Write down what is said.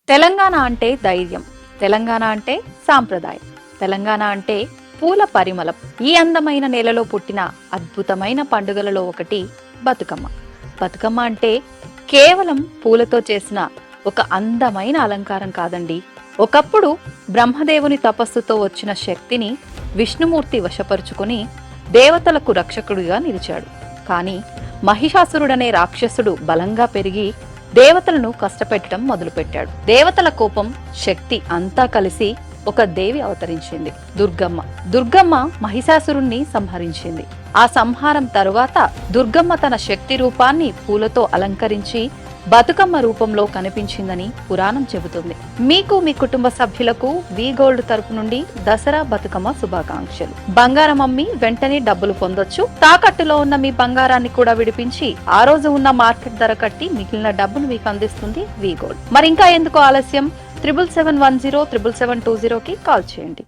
తెలంగాణ అంటే ధైర్యం, తెలంగాణ అంటే సాంప్రదాయం, తెలంగాణ అంటే పూల పరిమళం. ఈ అందమైన నేలలో పుట్టిన అద్భుతమైన పండుగలలో ఒకటి బతుకమ్మ. బతుకమ్మ అంటే కేవలం పూలతో చేసిన ఒక అందమైన అలంకారం కాదండి. ఒకప్పుడు బ్రహ్మదేవుని తపస్సుతో వచ్చిన శక్తిని విష్ణుమూర్తి వశపరుచుకుని దేవతలకు రక్షకుడిగా నిలిచాడు. కానీ మహిషాసురుడనే రాక్షసుడు బలంగా పెరిగి దేవతలను కష్టపెట్టడం మొదలుపెట్టాడు. దేవతల కోపం, శక్తి అంతా కలిసి ఒక దేవి అవతరించింది, దుర్గమ్మ. దుర్గమ్మ మహిషాసురుణ్ణి సంహరించింది. ఆ సంహారం తరువాత దుర్గమ్మ తన శక్తి రూపాన్ని పూలతో అలంకరించి బతుకమ్మ రూపంలో కనిపించిందని పురాణం చెబుతుంది. మీకు మీ కుటుంబ సభ్యులకు వి గోల్డ్ తరపు నుండి దసరా బతుకమ్మ శుభాకాంక్షలు. బంగారం అమ్మి వెంటనే డబ్బులు పొందొచ్చు. తాకట్టులో ఉన్న మీ బంగారాన్ని కూడా విడిపించి ఆ రోజు ఉన్న మార్కెట్ ధర కట్టి మిగిలిన డబ్బును మీకు అందిస్తుంది వి గోల్డ్. మరి ఇంకా ఎందుకు ఆలస్యం? 7770 77720కి కాల్ చేయండి.